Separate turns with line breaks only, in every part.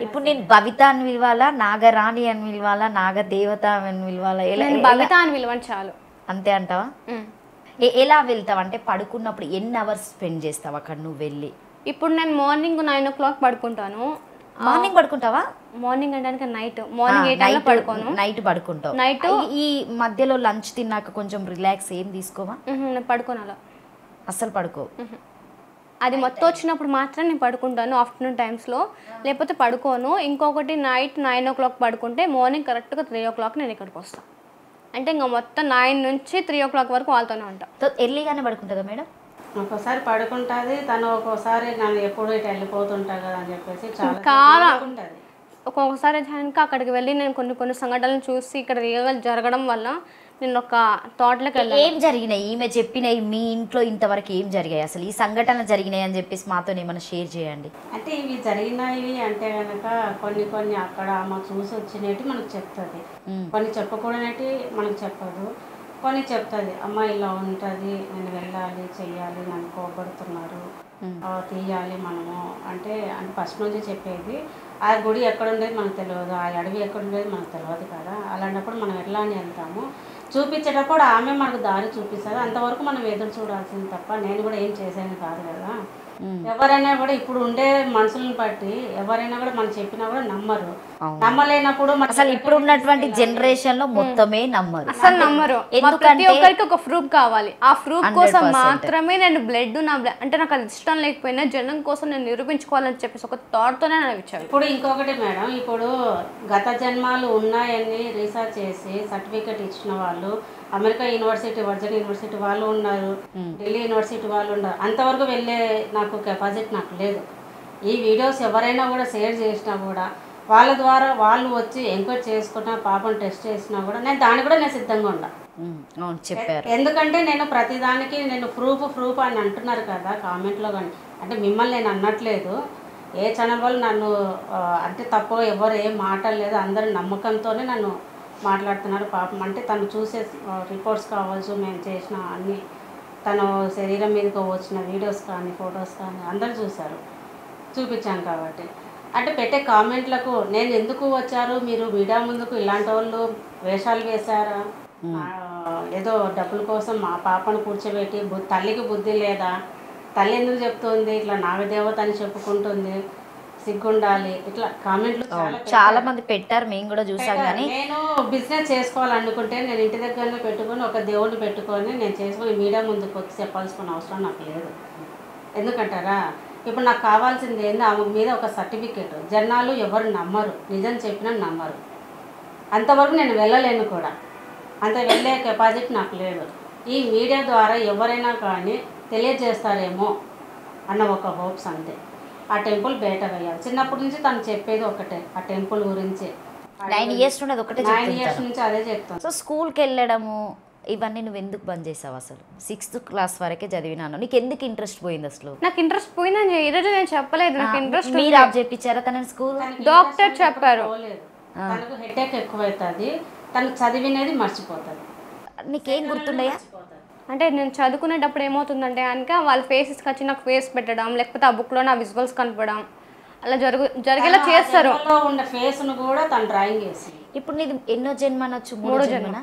ఇప్పుడు నేను భవిత అని పిలవాలా, నాగరాణి అని పిలవాలా, నాగదేవత అని పిలవాలా?
భవిత అని పిలవండి చాలు.
అంతే అంటావా? ఎలా వెళ్తావు అంటే పడుకున్నప్పుడు ఎన్ని అవర్స్ స్పెండ్ చేస్తావు అక్కడ నువ్వు వెళ్ళి?
ఇప్పుడు నేను మార్నింగ్ 9 o'clock పడుకుంటాను.
మార్నింగ్ పడుకుంటావా?
మార్నింగ్ అంటే నైట్, మార్నింగ్ 8 అలా పడుకోను.
నైట్ పడుకుంటావు.
నైట్
ఈ మధ్యలో లంచ్ తిన్నాక కొంచెం రిలాక్స్ ఏం తీసుకోవా?
నేను పడుకోను అలా,
అస్సలు పడుకో.
అది మొత్తం వచ్చినప్పుడు మాత్రం నేను పడుకుంటాను ఆఫ్టర్నూన్ టైమ్స్లో, లేకపోతే పడుకోను. ఇంకొకటి నైట్ 9 o'clock పడుకుంటే మార్నింగ్ కరెక్ట్గా 3 o'clock నేను ఇక్కడికి వస్తాను. అంటే ఇంకా మొత్తం 9 నుంచి 3 o'clock వరకు వాళ్ళతోనే ఉంటాను.
ఎర్లీగానే పడుకుంటుందా మేడం?
ఒక్కోసారి పడుకుంటుంది తను, ఒక్కోసారి నన్ను ఎప్పుడు ఇటు వెళ్ళిపోతుంటా కదా అని చెప్పేసి
చాలా
ఉంటుంది.
ఒక్కొక్కసారి ఇంకా అక్కడికి వెళ్ళి నేను కొన్ని సంఘటనలు చూసి ఇక్కడ రియల్ జరగడం వల్ల నేను ఒక థాట్లోకి వెళ్ళాను.
ఏం జరిగినాయి ఈమె చెప్పినాయి మీ ఇంట్లో ఇంతవరకు ఏం జరిగాయి అసలు? ఈ సంఘటన జరిగినాయి అని చెప్పేసి మాతో ఏమైనా షేర్ చేయండి.
అంటే ఇవి జరిగినాయి అంటే కనుక కొన్ని అక్కడ మాకు చూసి వచ్చినట్టు మనకు చెప్తుంది, కొన్ని చెప్పకూడనట్టు మనకు చెప్పదు, కొన్ని చెప్తుంది. అమ్మ ఇలా ఉంటుంది, నేను వెళ్ళాలి చెయ్యాలి, నన్ను కోపడుతున్నారు, తీయాలి మనము అంటే ఫస్ట్ నుంచి చెప్పేది. ఆ గుడి ఎక్కడ ఉండేది మనకు తెలియదు, ఆ అడవి ఎక్కడ ఉండేది మనకు తెలియదు కదా. అలాంటప్పుడు మనం ఎట్లా అని వెళ్తాము, చూపించేటప్పుడు ఆమె మనకు దారి చూపిస్తుంది. అంతవరకు మనం ఎదురు చూడాల్సింది తప్ప నేను కూడా ఏం చేసేది కాదు కదా. ఎవరైనా కూడా ఇప్పుడు ఉండే మనుషులను బట్టి ఎవరైనా కూడా మనం చెప్పినా కూడా నమ్మరు. నమ్మలేనప్పుడు
అసలు ఇప్పుడు ఉన్నటువంటి జనరేషన్ లో మొత్తమే నమ్మరు,
అసలు నమ్మరు. ప్రతి ఒక్కరికి ఒక ప్రూఫ్ కావాలి. ఆ ప్రూఫ్ కోసం మాత్రమే నేను అంటే నాకు అది ఇష్టం లేకపోయినా జనం కోసం నేను నిరూపించుకోవాలని చెప్పేసి ఒక థాట్ తోనే నాకు ఇచ్చారు.
ఇప్పుడు ఇంకొకటి మేడం, ఇప్పుడు గత జన్మాలు ఉన్నాయని రీసెర్చ్ చేసి సర్టిఫికెట్ ఇచ్చిన వాళ్ళు అమెరికా యూనివర్సిటీ, వర్జన్ యూనివర్సిటీ వాళ్ళు ఉన్నారు, ఢిల్లీ యూనివర్సిటీ వాళ్ళు ఉన్నారు. అంతవరకు వెళ్ళే నాకు కెపాసిటీ నాకు లేదు. ఈ వీడియోస్ ఎవరైనా కూడా షేర్ చేసినా కూడా వాళ్ళ ద్వారా వాళ్ళు వచ్చి ఎంక్వైరీ చేసుకున్నా, పాపం టెస్ట్ చేసినా కూడా నేను దాన్ని కూడా నేను సిద్ధంగా ఉన్నా.
చెప్పారు.
ఎందుకంటే నేను ప్రతిదానికి నేను ప్రూఫ్ అని అంటున్నారు కదా కామెంట్లో. కానీ అంటే మిమ్మల్ని నేను అనట్లేదు, ఏ ఛానల్ వాళ్ళు నన్ను అంటే తప్పు ఎవరు ఏం మాట్లాడలేదు, అందరు నమ్మకంతోనే నన్ను మాట్లాడుతున్నారు. పాపం అంటే తను చూసే రిపోర్ట్స్ కావచ్చు, మేము చేసిన అన్ని తను శరీరం మీదకి వచ్చిన వీడియోస్ కానీ ఫొటోస్ కానీ అందరు చూశారు, చూపించాను కాబట్టి. అంటే పెట్టే కామెంట్లకు నేను ఎందుకు వచ్చారు మీరు మీడియా ముందుకు, ఇలాంటి వాళ్ళు వేషాలు వేశారా, ఏదో డబ్బుల కోసం మా పాపను కూర్చోబెట్టి తల్లికి బుద్ధి లేదా, తల్లి ఎందుకు చెప్తుంది ఇట్లా నాగదేవత అని చెప్పుకుంటుంది, సిగ్గుండాలి, ఇట్లా కామెంట్లు
చాలా మంది పెట్టారు, మేము కూడా చూసాం. కానీ
నేను బిజినెస్ చేసుకోవాలనుకుంటే నేను ఇంటి దగ్గరనే పెట్టుకొని ఒక దేవుడిని పెట్టుకొని నేను చేసుకొని మీడియా ముందుకు వచ్చి చెప్పాల్సిన అవసరం నాకు లేదు. ఎందుకంటారా, ఇప్పుడు నాకు కావాల్సింది ఏంది, ఆమె మీద ఒక సర్టిఫికేట్. జనాలు ఎవరు నమ్మరు, నిజం చెప్పినా నమ్మరు. అంతవరకు నేను వెళ్ళలేను కూడా, అంత వెళ్ళే కెపాసిటీ నాకు లేదు. ఈ మీడియా ద్వారా ఎవరైనా కానీ తెలియజేస్తారేమో అన్న ఒక హోప్స్ అంతే. ఆ టెంపుల్ బయట వేయాలి. చిన్నప్పటి నుంచి తను చెప్పేది ఒకటే, ఆ టెంపుల్ గురించి.
9 years నుండి ఒకటే
9 years నుంచి అదే చెప్తాను.
సో స్కూల్కి వెళ్ళడము ఇవన్నీ నువ్వు ఎందుకు బంద్ చేసావు? అసలు 6th class వరకే చదివినాను, నీకు ఎందుకు ఇంట్రెస్ట్ పోయింది అసలు?
నాకు ఇంట్రెస్ట్ పోయిందని ఈరోజు నేను చెప్పలేదు. నాకు ఇంట్రెస్ట్
మీరు ఆప్ చేయించారా తనని స్కూల్?
డాక్టర్ చెప్పారు.
తనకు హెడేక్ ఎక్కువైతుంది, తను చదివినది మర్చిపోతుంది.
నీకేం గుర్తుండయా?
అంటే నేను చదువుకునేటప్పుడు ఏమవుతుందంటే కనుక వాళ్ళ ఫేసెస్కి వచ్చి నాకు ఫేస్ పెట్టడం, లేకపోతే ఆ బుక్లో నా విజువల్స్ కనపడడం, అలా జరిగేలా చేస్తారు.
ఉన్న ఫేస్ను కూడా తను డ్రాయింగ్ చేసి.
ఇప్పుడు నీది ఎన్నో జన్మ అనొచ్చు? 3వ జన్మ.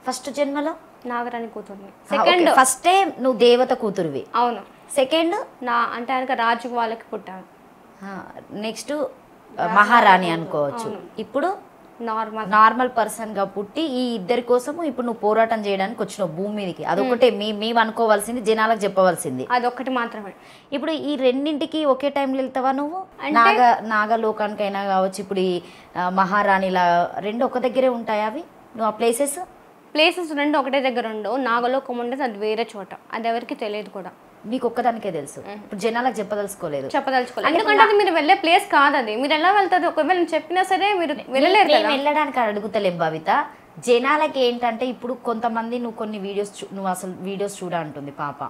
ఫస్ట్ జన్మలో
నాగరాణి కూతురుని.
సెకండ్ ఫస్ట్ నువ్వు దేవత కూతురువి.
అవును.
సెకండ్
నా అంటే కనుక రాజు వాళ్ళకి పుట్టాను.
నెక్స్ట్ మహారాణి అనుకోవచ్చు. ఇప్పుడు నార్మల్ పర్సన్ గా పుట్టి ఈ ఇద్దరి కోసము ఇప్పుడు నువ్వు పోరాటం చేయడానికి వచ్చినావు భూమి మీదకి. అదొకటే మేము అనుకోవాల్సింది, జనాలకు చెప్పవలసింది
అదొకటి మాత్రమే.
ఇప్పుడు ఈ రెండింటికి ఒకే టైంలో వెళ్తావా నువ్వు? నాగలోకానికైనా కావచ్చు, ఇప్పుడు ఈ మహారాణిలా రెండు ఒక దగ్గరే ఉంటాయా అవి? నువ్వు ఆ ప్లేసెస్
రెండు ఒకటే దగ్గర ఉండవు. నాగలోకం ఉండేది అది వేరే చోట, అది ఎవరికి తెలియదు కూడా.
మీకు ఒక్కదానికే తెలుసు, ఇప్పుడు జనాలకు చెప్పదలుచుకోలేదు.
ఎందుకంటే అది మీరు వెళ్ళే ప్లేస్ కాదు. అది మీరు ఎలా వెళ్తారు? ఒకవేళ నేను చెప్పినా సరే మీరు వెళ్ళలేరు.
వెళ్ళడానికి అడుగుతలేం భవిత. జనాలకి ఏంటంటే ఇప్పుడు కొంతమంది నువ్వు కొన్ని నువ్వు అసలు వీడియోస్ చూడ అంటుంది పాప.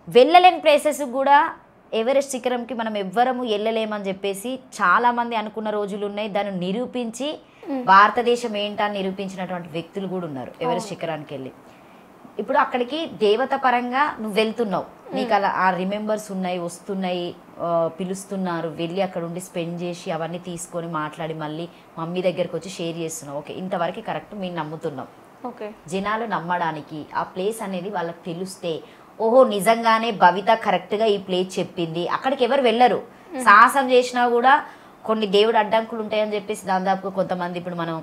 వెళ్ళలేని ప్లేసెస్ కూడా ఎవరెస్ట్ శిఖరంకి మనం ఎవ్వరము వెళ్ళలేమని చెప్పేసి చాలా మంది అనుకున్న రోజులు ఉన్నాయి. దాన్ని నిరూపించి భారతదేశం ఏంటని నిరూపించినటువంటి వ్యక్తులు కూడా ఉన్నారు ఎవరెస్ట్ శిఖరానికి వెళ్ళి. ఇప్పుడు అక్కడికి దేవత పరంగా నువ్వు వెళ్తున్నావు, నీకు అలా ఆ రిమెంబర్స్ ఉన్నాయి, వస్తున్నాయి, పిలుస్తున్నారు, వెళ్ళి అక్కడ ఉండి స్పెండ్ చేసి అవన్నీ తీసుకొని మాట్లాడి మళ్ళీ మమ్మీ దగ్గరికి వచ్చి షేర్ చేస్తున్నావు. ఓకే, ఇంతవరకు కరెక్ట్ మేము నమ్ముతున్నాం.
ఓకే,
జనాలు నమ్మడానికి ఆ ప్లేస్ అనేది వాళ్ళకి తెలిస్తే ఓహో నిజంగానే భవిత కరెక్ట్గా ఈ ప్లేస్ చెప్పింది, అక్కడికి ఎవరు వెళ్ళరు. సాహసం చేసినా కూడా కొన్ని దేవుడు అడ్డంకులు ఉంటాయని చెప్పేసి దాదాపుగా కొంతమంది ఇప్పుడు మనం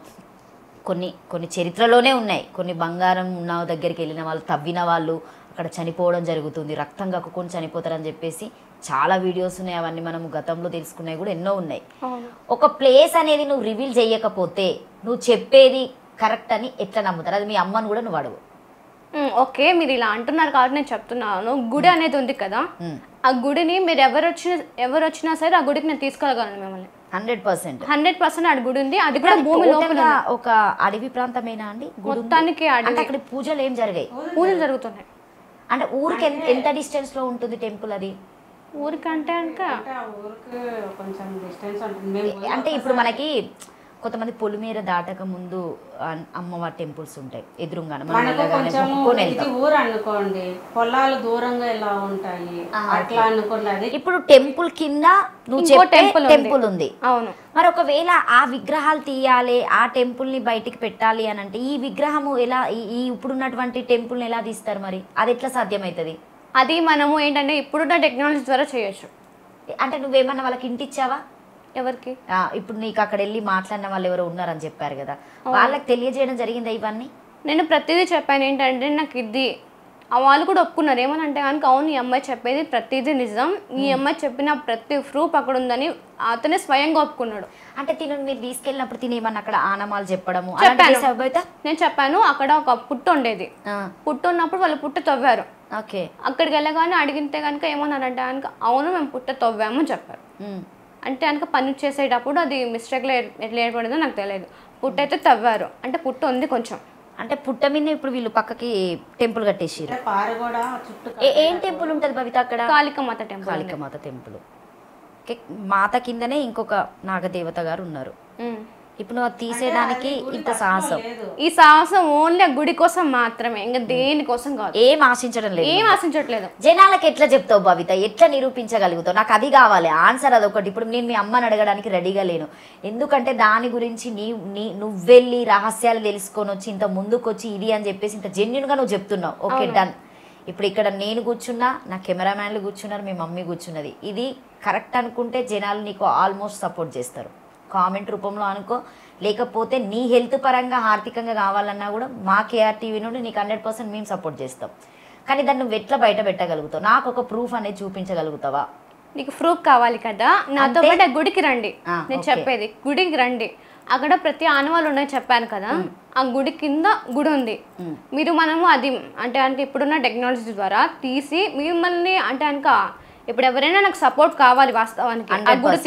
కొన్ని చరిత్రలోనే ఉన్నాయి. కొన్ని బంగారం ఉన్న దగ్గరికి వెళ్ళిన వాళ్ళు, తవ్విన వాళ్ళు అక్కడ చనిపోవడం జరుగుతుంది, రక్తం కక్కుకొని చనిపోతారని చెప్పేసి చాలా వీడియోస్ ఉన్నాయి. అవన్నీ మనం గతంలో తెలుసుకున్నాయి కూడా ఎన్నో ఉన్నాయి. ఒక ప్లేస్ అనేది నువ్వు రివీల్ చేయకపోతే నువ్వు చెప్పేది కరెక్ట్ అని ఎట్లా నమ్ముతారు? అది మీ అమ్మను కూడా నువ్వు అడుగు.
ఓకే, మీరు ఇలా అంటున్నారు కాబట్టి నేను చెప్తున్నాను. గుడి అనేది ఉంది కదా, ఆ గుడిని మీరు ఎవరు వచ్చినా సరే ఆ గుడికి నేను తీసుకెళ్ళగలను మిమ్మల్ని 100%. ఆ గుడి ఉంది, అది కూడా భూమి లోపల
ఒక అడవి ప్రాంతమేనా అండి?
మొత్తానికి
అక్కడ పూజలు ఏం జరిగాయి?
పూజలు జరుగుతున్నాయి.
అంటే ఊరికి ఎంత డిస్టెన్స్ లో ఉంటుంది టెంపుల్? అది
ఊరికంటే
కొంచెం డిస్టెన్స్ ఉంటుంది.
అంటే ఇప్పుడు మనకి కొంతమంది పొలిమేర దాటక ముందు అమ్మవారి టెంపుల్స్ ఉంటాయి ఎదురుగానే.
ఇది ఊరు అనుకోండి, పొలాలు దూరంగా ఎలా ఉంటాయి అట్లా అనుకోండి.
ఇప్పుడు టెంపుల్ కింద నువ్వు చెప్పే టెంపుల్ ఉంది.
అవును.
మరి ఒకవేళ ఆ విగ్రహాలు తీయాలి, ఆ టెంపుల్ ని బయటికి పెట్టాలి అని అంటే ఈ విగ్రహము ఎలా, ఈ ఇప్పుడున్నటువంటి టెంపుల్ ని ఎలా తీస్తారు? మరి అది ఎట్లా సాధ్యమవుతుంది?
అది మనము ఏంటంటే ఇప్పుడున్న టెక్నాలజీ ద్వారా చేయొచ్చు.
అంటే నువ్వేమన్నా వాళ్ళకి ఇంటి ఇచ్చావా?
ఎవరికి?
ఇప్పుడు నీకు అక్కడ వెళ్ళి మాట్లాడిన వాళ్ళు ఎవరో ఉన్నారని చెప్పారు కదా, వాళ్ళకి తెలియజేయడం జరిగిందా ఇవన్నీ?
నేను ప్రతిదీ చెప్పాను. ఏంటంటే నాకు ఇది వాళ్ళు కూడా ఒప్పుకున్నారు. ఏమనంటే కనుక అవును ఈ అమ్మాయి చెప్పేది ప్రతిదీ నిజం, ఈ అమ్మాయి చెప్పిన ప్రతి ప్రూఫ్ అక్కడ ఉందని అతనే స్వయంగా ఒప్పుకున్నాడు.
అంటే మీరు తీసుకెళ్ళినప్పుడు తినేమన్నా అక్కడ ఆనమాలు చెప్పడము?
నేను చెప్పాను అక్కడ ఒక పుట్టు ఉండేది, పుట్టు ఉన్నప్పుడు వాళ్ళు పుట్ట తవ్వారు.
ఓకే,
అక్కడికి వెళ్ళగానే అడిగితే కనుక ఏమన్నారంటే కనుక అవును మేము పుట్ట తవ్వాము అని చెప్పారు. అంటే కనుక పని చేసేటప్పుడు అది మిస్టేక్లో ఎట్లా ఏర్పడిందో నాకు తెలియదు. పుట్ట అయితే తవ్వారు, అంటే పుట్ట ఉంది కొంచెం.
అంటే పుట్ట మీద ఇప్పుడు వీళ్ళు పక్కకి టెంపుల్ కట్టేసి. ఏం టెంపుల్ ఉంటుంది భవిత అక్కడ?
కాళికామాత టెంపుల్.
కాళికామాత టెంపుల్. మాత కిందనే ఇంకొక నాగదేవత గారు ఉన్నారు. ఇప్పుడు నువ్వు తీసేయడానికి ఇంత సాహసం?
ఈ సాహసం ఓన్లీ గుడి కోసం మాత్రమే, ఇంకా దేనికోసం కాదు.
ఏం ఆశించట్లేదు. జనాలకు ఎట్లా చెప్తావు భవిత? ఎట్లా నిరూపించగలుగుతావు? నాకు అది కావాలి ఆన్సర్, అదొకటి. ఇప్పుడు నేను మీ అమ్మని అడగడానికి రెడీగా లేను, ఎందుకంటే దాని గురించి నువ్వెళ్ళి రహస్యాలు తెలుసుకొని వచ్చి ఇంత ముందుకు వచ్చి ఇది అని చెప్పేసి ఇంత జెన్యున్గా నువ్వు చెప్తున్నావు. Okay done. ఇప్పుడు ఇక్కడ నేను కూర్చున్నా, నా కెమెరామ్యాన్లు కూర్చున్నారు, మీ మమ్మీ కూర్చున్నది. ఇది కరెక్ట్ అనుకుంటే జనాలు నీకు ఆల్మోస్ట్ సపోర్ట్ చేస్తారు, కామెంట్ రూపంలో అనుకో. లేకపోతే నీ హెల్త్ పరంగా ఆర్థికంగా కావాలన్నా కూడా మా కేఆర్ టీవీ నుండి నీకు 100% మేము సపోర్ట్ చేస్తాం. కానీ దాన్ని నువ్వు ఎట్లా బయట పెట్టగలుగుతావు? నాకు ఒక ప్రూఫ్ అనేది చూపించగలుగుతావా?
నీకు ప్రూఫ్ కావాలి కదా, నాతో పాటు గుడికి రండి. నేను చెప్పేది గుడికి రండి, అక్కడ ప్రతి ఆనవాళ్ళు ఉన్నాయి చెప్పాను కదా, ఆ గుడి కింద గుడి ఉంది. మనము అది అంటే ఇప్పుడున్న టెక్నాలజీ ద్వారా తీసి మిమ్మల్ని అంటే కనుక ఇప్పుడు ఎవరైనా నాకు సపోర్ట్ కావాలి, వాస్తవానికి ఆ గుడి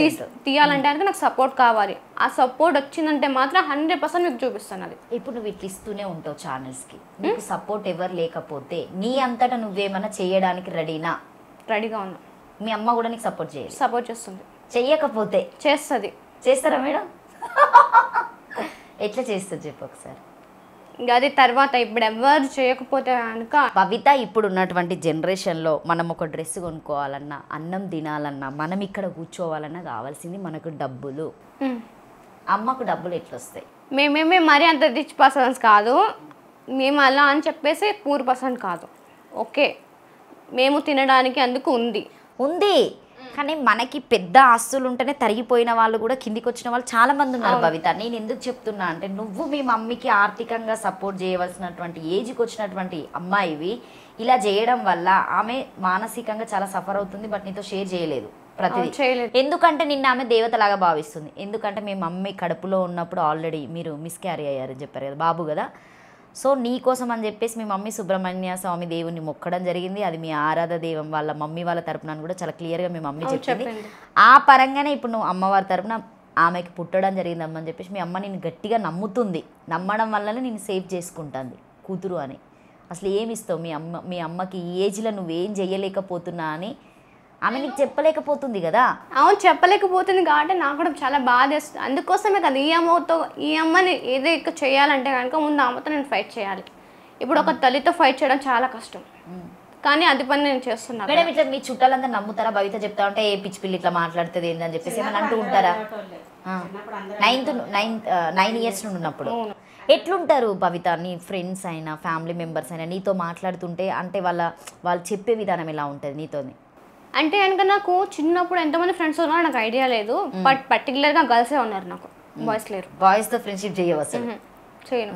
తీయాలంటే కనుక నాకు సపోర్ట్ కావాలి. ఆ సపోర్ట్ వచ్చిందంటే మాత్రం 100% మీకు చూపిస్తాను. అది
ఇప్పుడు నువ్వు ఇట్లా ఇస్తూనే ఉంటావు ఛానల్స్కి, నీకు సపోర్ట్ ఎవరు లేకపోతే నీ అంతటా నువ్వేమన్నా చేయడానికి
రెడీగా ఉన్నా.
మీ అమ్మ కూడా నీకు సపోర్ట్
చేస్తుంది.
చెయ్యకపోతే చేస్తారా మేడం? ఎట్లా చేస్తుంది చెప్పు ఒకసారి.
అది తర్వాత ఇప్పుడు ఎవరు చేయకపోతే కనుక
భవిత ఇప్పుడు ఉన్నటువంటి జనరేషన్లో మనం ఒక డ్రెస్ కొనుక్కోవాలన్నా, అన్నం తినాలన్నా, మనం ఇక్కడ కూర్చోవాలన్నా కావాల్సింది మనకు డబ్బులు. అమ్మకు డబ్బులు ఎట్లా వస్తాయి?
మేమేమి మరీ అంత రిచ్ పర్సన్స్ కాదు, మేము అలా అని చెప్పేసి పూర్ పర్సన్ కాదు. ఓకే, మేము తినడానికి అందుకు ఉంది.
కానీ మనకి పెద్ద ఆస్తులు ఉంటేనే తరిగిపోయిన వాళ్ళు కూడా కిందికి వచ్చిన వాళ్ళు చాలా మంది ఉన్నారు భవిత. నేను ఎందుకు చెప్తున్నా అంటే నువ్వు మీ మమ్మీకి ఆర్థికంగా సపోర్ట్ చేయవలసినటువంటి ఏజ్కి వచ్చినటువంటి అమ్మాయివి ఇలా చేయడం వల్ల ఆమె మానసికంగా చాలా సఫర్ అవుతుంది. బట్ నీతో షేర్ చేయలేదు ప్రతిదీ. ఎందుకంటే నిన్న ఆమె దేవతలాగా భావిస్తుంది. ఎందుకంటే మీ మమ్మీ కడుపులో ఉన్నప్పుడు ఆల్రెడీ మీరు మిస్క్యారీ అయ్యారని చెప్పారు కదా, బాబు కదా. సో నీ కోసం అని చెప్పేసి మీ మమ్మీ సుబ్రహ్మణ్య స్వామి దేవుణ్ణి మొక్కడం జరిగింది. అది మీ ఆరాధ దైవం వాళ్ళ మమ్మీ వాళ్ళ తరపున కూడా చాలా క్లియర్గా మీ మమ్మీ చెప్పింది. ఆ పరంగానే ఇప్పుడు నువ్వు అమ్మవారి తరపున ఆమెకి పుట్టడం జరిగిందమ్మని చెప్పేసి మీ అమ్మ నేను గట్టిగా నమ్ముతుంది. నమ్మడం వల్లనే నేను సేవ్ చేసుకుంటుంది కూతురు అని. అసలు ఏమి ఇస్తావు మీ అమ్మకి ఈ ఏజ్లో నువ్వేం చెయ్యలేకపోతున్నా అని ఆమె నీకు చెప్పలేకపోతుంది కదా.
అవును, చెప్పలేకపోతుంది కాబట్టి నాకు కూడా చాలా బాధ వేస్తుంది. అందుకోసమే కదా ఈ అమ్మని ఏదో ఎక్కువ చేయాలంటే కనుక ముందు అమ్మతో నేను ఫైట్ చేయాలి. ఇప్పుడు ఒక తల్లితో ఫైట్ చేయడం చాలా కష్టం. కానీ అది పని నేను చేస్తున్నా.
మేడం ఇట్లా మీ చుట్టాలందరూ నమ్ముతారా భవిత చెప్తా ఉంటే ఏ పిచ్చి పిల్లి ఇట్లా మాట్లాడుతుంది ఏందని చెప్పేసి ఏమైనా అంటూ ఉంటారా? నైన్ ఇయర్స్ నుండి ఉన్నప్పుడు ఎట్లుంటారు భవిత? నీ ఫ్రెండ్స్ అయినా ఫ్యామిలీ మెంబర్స్ అయినా నీతో మాట్లాడుతుంటే అంటే వాళ్ళు చెప్పే విధానం ఎలా ఉంటుంది నీతోని?
అంటే కనుక నాకు చిన్నప్పుడు ఎంతమంది ఫ్రెండ్స్ ఉన్నారో నాకు ఐడియా లేదు. బట్ పర్టికులర్గా గర్ల్సే ఉన్నారు, నాకు బాయ్స్ లేరు.
బాయ్స్తో ఫ్రెండ్షిప్ చేయవు అసలు?
చేయను.